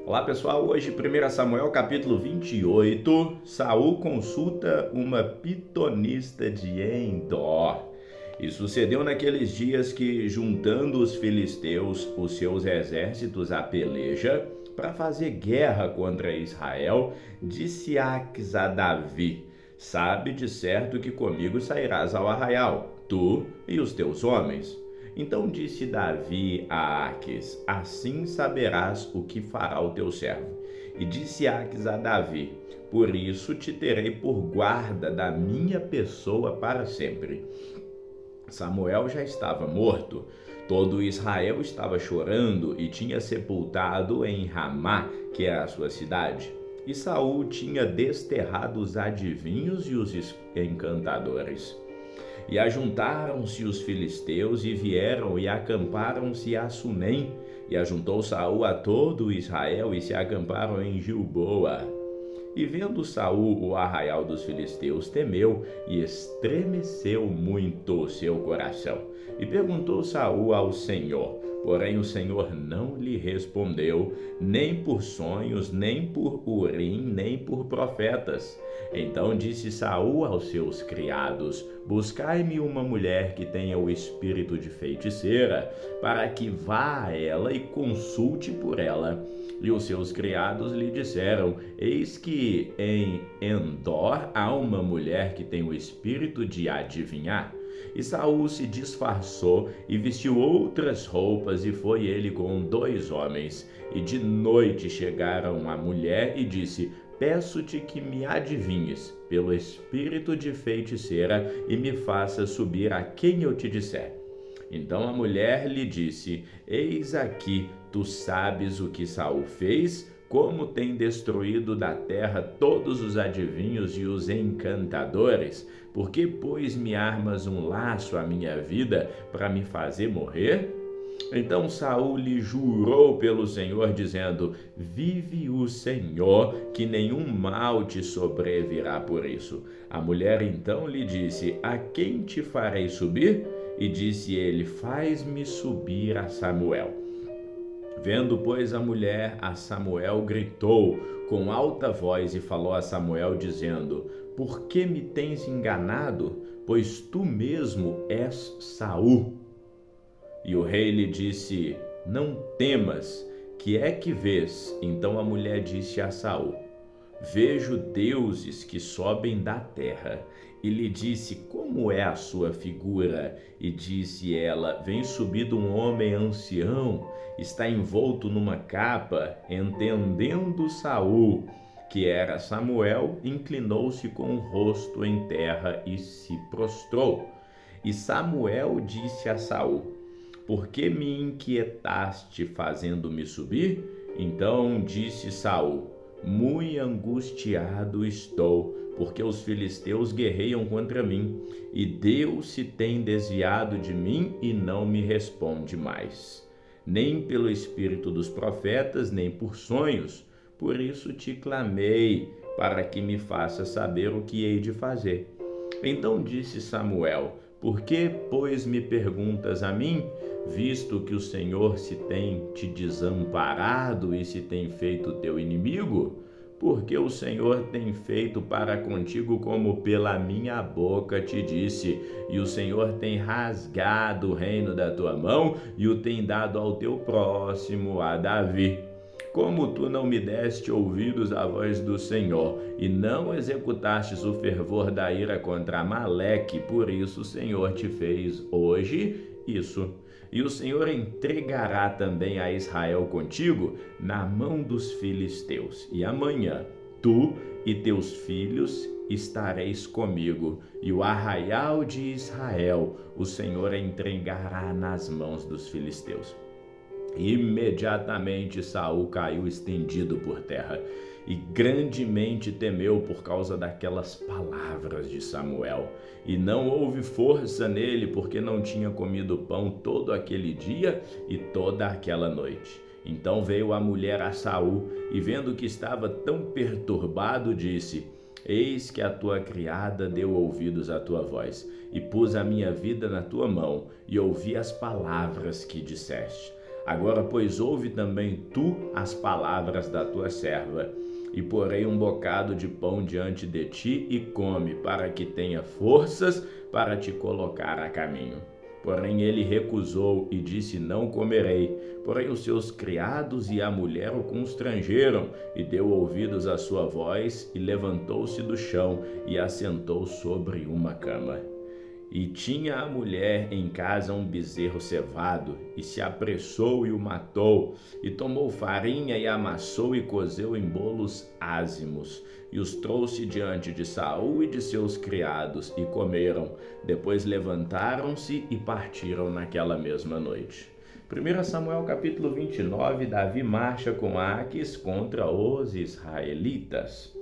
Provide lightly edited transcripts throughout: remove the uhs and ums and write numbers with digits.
Olá pessoal, hoje 1 Samuel capítulo 28, Saul consulta uma pitonista de Endor. E sucedeu naqueles dias que, juntando os filisteus, os seus exércitos à peleja, para fazer guerra contra Israel, disse Aques a Davi: sabe de certo que comigo sairás ao arraial, tu e os teus homens. Então disse Davi a Aques: assim saberás o que fará o teu servo. E disse Aques a Davi: por isso te terei por guarda da minha pessoa para sempre. Samuel já estava morto, todo Israel estava chorando e tinha sepultado em Ramá, que era a sua cidade. E Saul tinha desterrado os adivinhos e os encantadores. E ajuntaram-se os filisteus e vieram e acamparam-se a Sunem. E ajuntou Saul a todo Israel e se acamparam em Gilboa. E vendo Saul o arraial dos filisteus, temeu e estremeceu muito o seu coração. E perguntou Saul ao Senhor, porém o Senhor não lhe respondeu, nem por sonhos, nem por Urim, nem por profetas. Então disse Saul aos seus criados: buscai-me uma mulher que tenha o espírito de feiticeira, para que vá a ela e consulte por ela. E os seus criados lhe disseram: eis que em Endor há uma mulher que tem o espírito de adivinhar. E Saul se disfarçou e vestiu outras roupas, e foi ele com 2 homens. E de noite chegaram a mulher e disse: peço-te que me adivinhes pelo espírito de feiticeira e me faças subir a quem eu te disser. Então a mulher lhe disse: eis aqui, tu sabes o que Saul fez, como tem destruído da terra todos os adivinhos e os encantadores. Por que, pois, me armas um laço à minha vida para me fazer morrer? Então Saul lhe jurou pelo Senhor, dizendo: vive o Senhor, que nenhum mal te sobrevirá por isso. A mulher então lhe disse: a quem te farei subir? E disse ele: faz-me subir a Samuel. Vendo, pois, a mulher a Samuel, gritou com alta voz e falou a Samuel, dizendo: por que me tens enganado? Pois tu mesmo és Saul. E o rei lhe disse: não temas, que é que vês? Então a mulher disse a Saul: vejo deuses que sobem da terra. E lhe disse: como é a sua figura? E disse ela: vem subido um homem ancião, está envolto numa capa. Entendendo Saul que era Samuel, inclinou-se com o rosto em terra e se prostrou. E Samuel disse a Saul: por que me inquietaste fazendo-me subir? Então disse Saul: muito angustiado estou, porque os filisteus guerreiam contra mim, e Deus se tem desviado de mim e não me responde mais, nem pelo espírito dos profetas, nem por sonhos. Por isso te clamei, para que me faças saber o que hei de fazer. Então disse Samuel: por que, pois, me perguntas a mim, visto que o Senhor se tem te desamparado e se tem feito teu inimigo? Porque o Senhor tem feito para contigo como pela minha boca te disse, e o Senhor tem rasgado o reino da tua mão e o tem dado ao teu próximo, a Davi. Como tu não me deste ouvidos à voz do Senhor, e não executastes o fervor da ira contra Amaleque, por isso o Senhor te fez hoje isso. E o Senhor entregará também a Israel contigo na mão dos filisteus. E amanhã tu e teus filhos estareis comigo, e o arraial de Israel o Senhor entregará nas mãos dos filisteus. Imediatamente Saul caiu estendido por terra e grandemente temeu por causa daquelas palavras de Samuel. E não houve força nele, porque não tinha comido pão todo aquele dia e toda aquela noite. Então veio a mulher a Saul e, vendo que estava tão perturbado, disse: eis que a tua criada deu ouvidos à tua voz, e pus a minha vida na tua mão, e ouvi as palavras que disseste. Agora, pois, ouve também tu as palavras da tua serva, e porei um bocado de pão diante de ti e come, para que tenha forças para te colocar a caminho. Porém ele recusou e disse, não comerei. Porém os seus criados e a mulher o constrangeram, e deu ouvidos à sua voz, e levantou-se do chão, e assentou sobre uma cama. E tinha a mulher em casa um bezerro cevado, e se apressou e o matou, e tomou farinha e amassou e cozeu em bolos ázimos, e os trouxe diante de Saul e de seus criados, e comeram. Depois levantaram-se e partiram naquela mesma noite. 1 Samuel capítulo 29, Davi marcha com Aques contra os israelitas.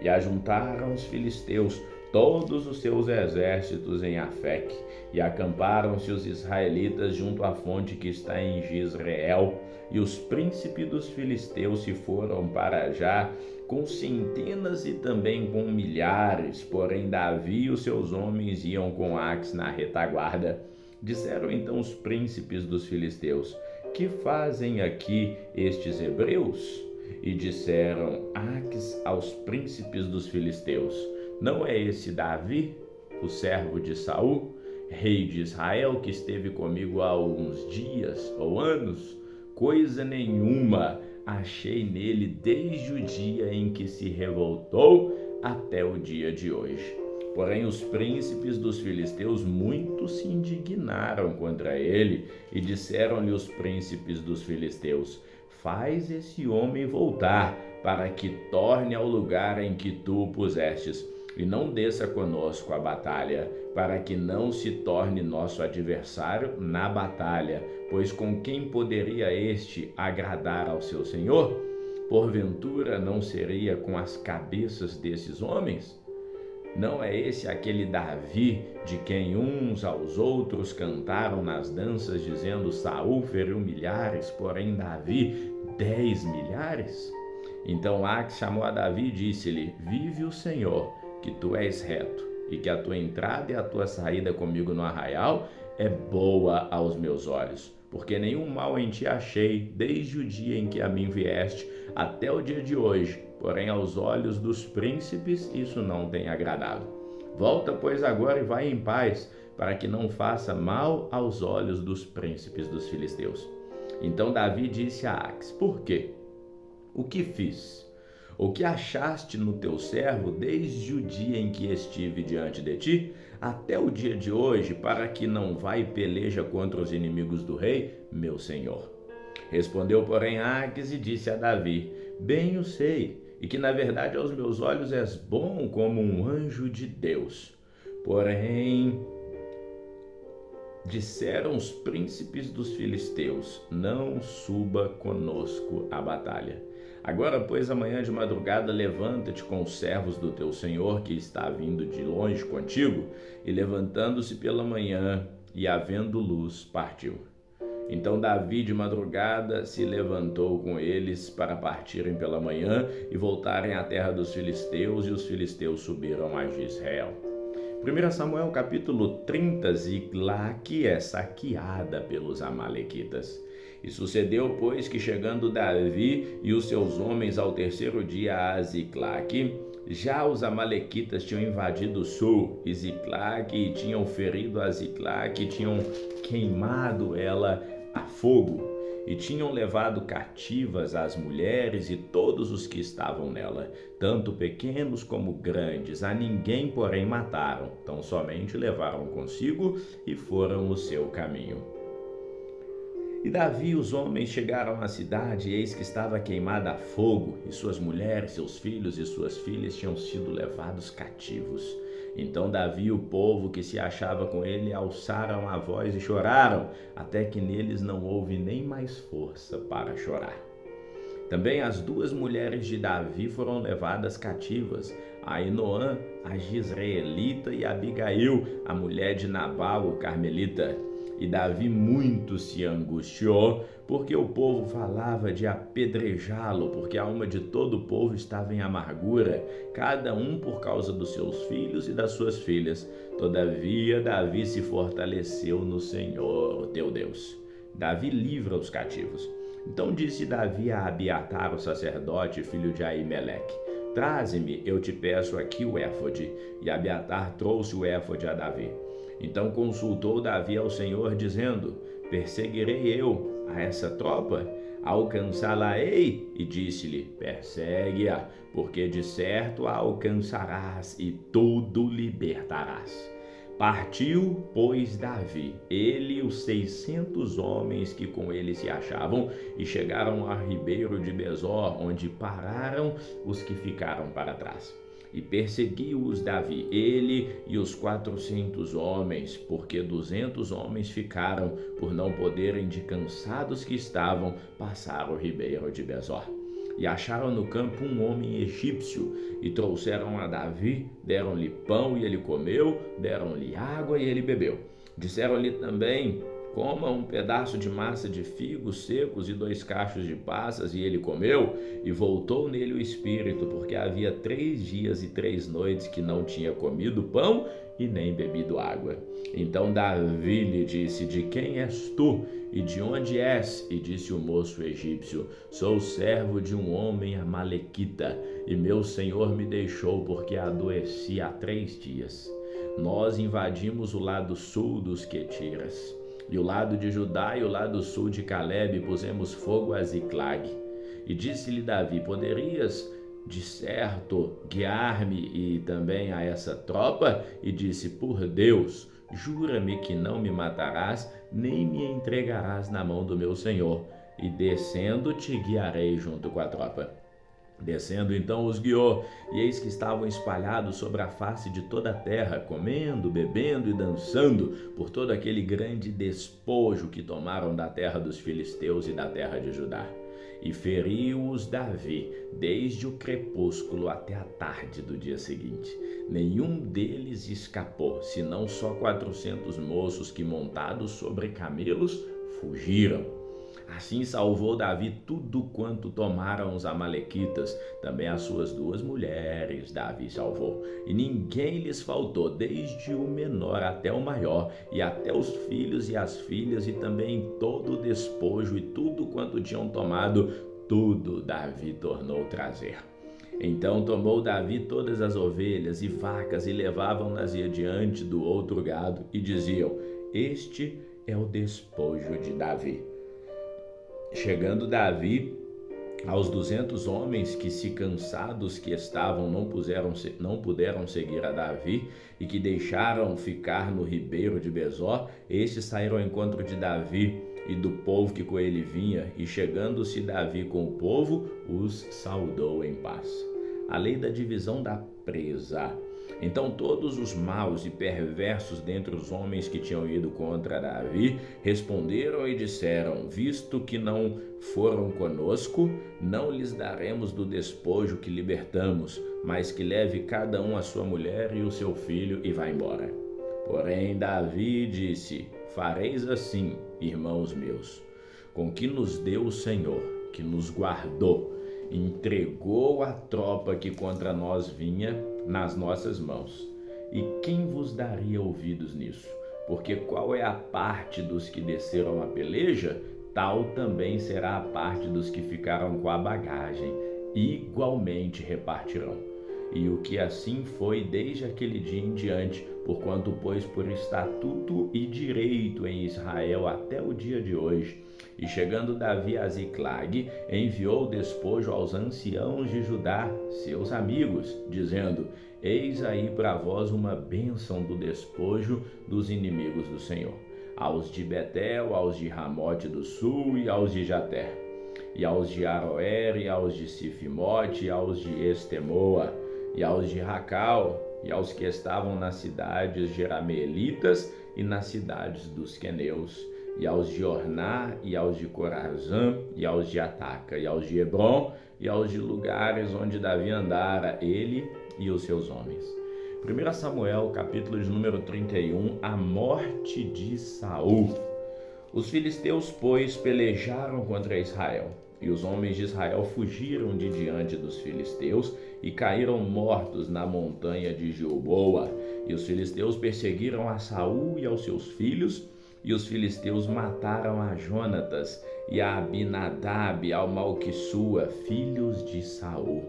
E ajuntaram os filisteus todos os seus exércitos em Afeque, e acamparam-se os israelitas junto à fonte que está em Jezreel, e os príncipes dos filisteus se foram para já com centenas e também com milhares, porém Davi e os seus homens iam com Aques na retaguarda. Disseram então os príncipes dos filisteus, que fazem aqui estes hebreus? E disseram Aques aos príncipes dos filisteus, não é esse Davi, o servo de Saul, rei de Israel, que esteve comigo há alguns dias ou anos? Coisa nenhuma achei nele desde o dia em que se revoltou até o dia de hoje. Porém os príncipes dos filisteus muito se indignaram contra ele e disseram-lhe os príncipes dos filisteus, faz esse homem voltar, para que torne ao lugar em que tu o pusestes, e não desça conosco a batalha, para que não se torne nosso adversário na batalha, pois com quem poderia este agradar ao seu senhor? Porventura não seria com as cabeças desses homens? Não é esse aquele Davi, de quem uns aos outros cantaram nas danças, dizendo, Saul feriu milhares, porém Davi 10 milhares? Então Aques chamou a Davi e disse-lhe, vive o Senhor, que tu és reto, e que a tua entrada e a tua saída comigo no arraial é boa aos meus olhos, porque nenhum mal em ti achei, desde o dia em que a mim vieste, até o dia de hoje, porém aos olhos dos príncipes isso não tem agradado. Volta, pois, agora e vai em paz, para que não faça mal aos olhos dos príncipes dos filisteus. Então Davi disse a Aques, por quê? O que fiz? O que achaste no teu servo desde o dia em que estive diante de ti, até o dia de hoje, para que não vá e peleja contra os inimigos do rei, meu senhor? Respondeu, porém, Aques e disse a Davi, bem o sei, e que na verdade aos meus olhos és bom como um anjo de Deus. Porém, disseram os príncipes dos filisteus, não suba conosco à batalha. Agora, pois, amanhã de madrugada, levanta-te com os servos do teu senhor, que está vindo de longe contigo, e levantando-se pela manhã, e havendo luz, partiu. Então Davi de madrugada se levantou com eles para partirem pela manhã e voltarem à terra dos filisteus, e os filisteus subiram a Jezreel. 1 Samuel capítulo 30, Ziclague é saqueada pelos amalequitas. E sucedeu, pois, que chegando Davi e os seus homens ao terceiro dia a Ziclague, já os amalequitas tinham invadido o sul, e Ziclague tinham ferido a Ziclague, tinham queimado ela a fogo, e tinham levado cativas as mulheres e todos os que estavam nela, tanto pequenos como grandes, a ninguém, porém, mataram, tão somente levaram consigo e foram o seu caminho. E Davi e os homens chegaram à cidade, e eis que estava queimada a fogo, e suas mulheres, seus filhos e suas filhas tinham sido levados cativos. Então Davi e o povo que se achava com ele alçaram a voz e choraram, até que neles não houve nem mais força para chorar. Também as duas mulheres de Davi foram levadas cativas, a Ainoã, a Jezreelita, e a Abigail, a mulher de Nabal, o carmelita. E Davi muito se angustiou, porque o povo falava de apedrejá-lo, porque a alma de todo o povo estava em amargura, cada um por causa dos seus filhos e das suas filhas. Todavia, Davi se fortaleceu no Senhor, o teu Deus. Davi livra os cativos. Então disse Davi a Abiatar, o sacerdote, filho de Aimeleque: Traze-me, eu te peço aqui o éfode. E Abiatar trouxe o éfode a Davi. Então consultou Davi ao Senhor, dizendo: Perseguirei eu a essa tropa? Alcançá-la-ei? E disse-lhe: Persegue-a, porque de certo a alcançarás e tudo libertarás. Partiu, pois, Davi, ele e os 600 homens que com ele se achavam, e chegaram ao ribeiro de Besor, onde pararam os que ficaram para trás. E perseguiu-os Davi, ele e os 400 homens, porque 200 homens ficaram, por não poderem, de cansados que estavam, passar o ribeiro de Besor. E acharam no campo um homem egípcio, e trouxeram a Davi, deram-lhe pão e ele comeu, deram-lhe água e ele bebeu. Disseram-lhe também: Coma um pedaço de massa de figos secos e 2 cachos de passas, e ele comeu, e voltou nele o espírito, porque havia 3 dias e 3 noites que não tinha comido pão e nem bebido água. Então Davi lhe disse: De quem és tu? E de onde és? E disse o moço egípcio: Sou servo de um homem amalequita, e meu senhor me deixou porque adoeci há 3 dias. Nós invadimos o lado sul dos Quetiras, e o lado de Judá e o lado sul de Calebe pusemos fogo a Ziclag. E disse-lhe Davi: Poderias, de certo, guiar-me e também a essa tropa? E disse: Por Deus, jura-me que não me matarás, nem me entregarás na mão do meu senhor, e descendo te guiarei junto com a tropa. Descendo então os guiou, e eis que estavam espalhados sobre a face de toda a terra, comendo, bebendo e dançando por todo aquele grande despojo que tomaram da terra dos filisteus e da terra de Judá. E feriu-os Davi desde o crepúsculo até a tarde do dia seguinte. Nenhum deles escapou, senão só 400 moços que, montados sobre camelos, fugiram. Assim salvou Davi tudo quanto tomaram os amalequitas, também as suas 2 mulheres Davi salvou. E ninguém lhes faltou, desde o menor até o maior, e até os filhos e as filhas, e também todo o despojo e tudo quanto tinham tomado, tudo Davi tornou trazer. Então tomou Davi todas as ovelhas e vacas, e levavam-nas adiante do outro gado, e diziam: Este é o despojo de Davi. Chegando Davi aos 200 homens que, se cansados que estavam, não puderam seguir a Davi, e que deixaram ficar no ribeiro de Besor, estes saíram ao encontro de Davi e do povo que com ele vinha, e chegando-se Davi com o povo, os saudou em paz. A lei da divisão da presa. Então todos os maus e perversos dentre os homens que tinham ido contra Davi responderam e disseram: Visto que não foram conosco, não lhes daremos do despojo que libertamos, mas que leve cada um a sua mulher e o seu filho e vá embora. Porém Davi disse: Fareis assim, irmãos meus, com que nos deu o Senhor, que nos guardou, entregou a tropa que contra nós vinha nas nossas mãos. E quem vos daria ouvidos nisso? Porque qual é a parte dos que desceram a peleja, tal também será a parte dos que ficaram com a bagagem, igualmente repartirão. E o que assim foi desde aquele dia em diante, porquanto pôs por estatuto e direito em Israel até o dia de hoje. E chegando Davi a Ziclag, enviou o despojo aos anciãos de Judá, seus amigos, dizendo: Eis aí para vós uma bênção do despojo dos inimigos do Senhor, aos de Betel, aos de Ramote do sul e aos de Jater, e aos de Aroer, e aos de Sifimote, e aos de Estemoa, e aos de Racal, e aos que estavam nas cidades jerameelitas e nas cidades dos queneus, e aos de Orná, e aos de Corazã, e aos de Ataca, e aos de Hebron, e aos de lugares onde Davi andara, ele e os seus homens. 1 Samuel, capítulo de número 31, a morte de Saul. Os filisteus, pois, pelejaram contra Israel, e os homens de Israel fugiram de diante dos filisteus e caíram mortos na montanha de Gilboa. E os filisteus perseguiram a Saul e aos seus filhos, E os filisteus mataram a Jonatas e a Abinadab e ao Malquissua, filhos de Saul.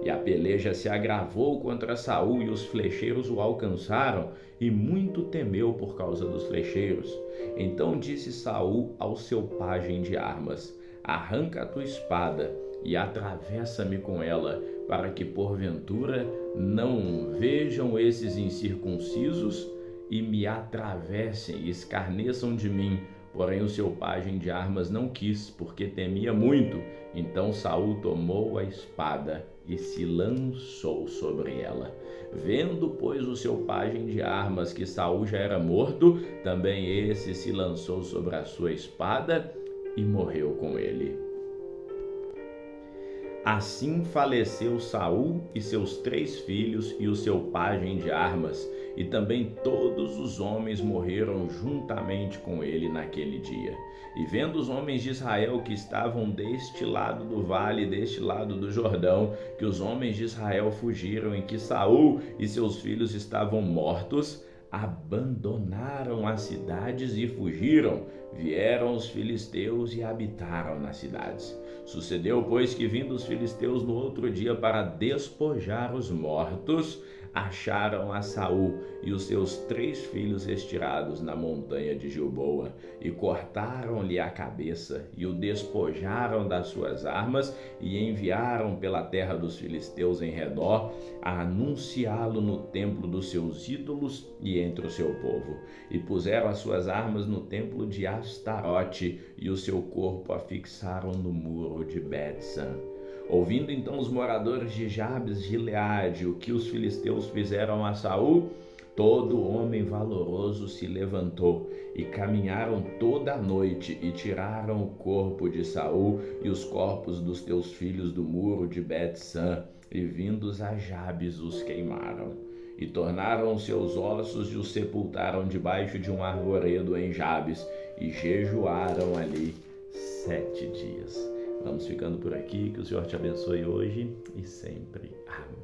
E a peleja se agravou contra Saul, e os flecheiros o alcançaram, e muito temeu por causa dos flecheiros. Então disse Saul ao seu pajem de armas: arranca a tua espada e atravessa-me com ela, para que porventura não vejam esses incircuncisos e me atravessem e escarneçam de mim. Porém o seu pajem de armas não quis, porque temia muito. Então Saul tomou a espada e se lançou sobre ela. Vendo, pois, o seu pajem de armas que Saul já era morto, também esse se lançou sobre a sua espada e morreu com ele. Assim faleceu Saul e seus 3 filhos e o seu pajem de armas, e também todos os homens morreram juntamente com ele naquele dia. E vendo os homens de Israel que estavam deste lado do vale, deste lado do Jordão, que os homens de Israel fugiram e que Saul e seus filhos estavam mortos, abandonaram as cidades e fugiram. Vieram os filisteus e habitaram nas cidades. Sucedeu, pois, que vindo os filisteus no outro dia para despojar os mortos, acharam a Saul e os seus 3 filhos estirados na montanha de Gilboa, e cortaram-lhe a cabeça, e o despojaram das suas armas, e enviaram pela terra dos filisteus em redor, a anunciá-lo no templo dos seus ídolos e entre o seu povo. E puseram as suas armas no templo de Astarote, e o seu corpo afixaram no muro de Bet-san. Ouvindo então os moradores de Jabes Gileade o que os filisteus fizeram a Saul, todo homem valoroso se levantou, e caminharam toda a noite, e tiraram o corpo de Saul e os corpos dos teus filhos do muro de Bet-san, e vindos a Jabes os queimaram. E tornaram seus ossos e os sepultaram debaixo de um arvoredo em Jabes, e jejuaram ali 7 dias. Vamos ficando por aqui, que o Senhor te abençoe hoje e sempre. Amém.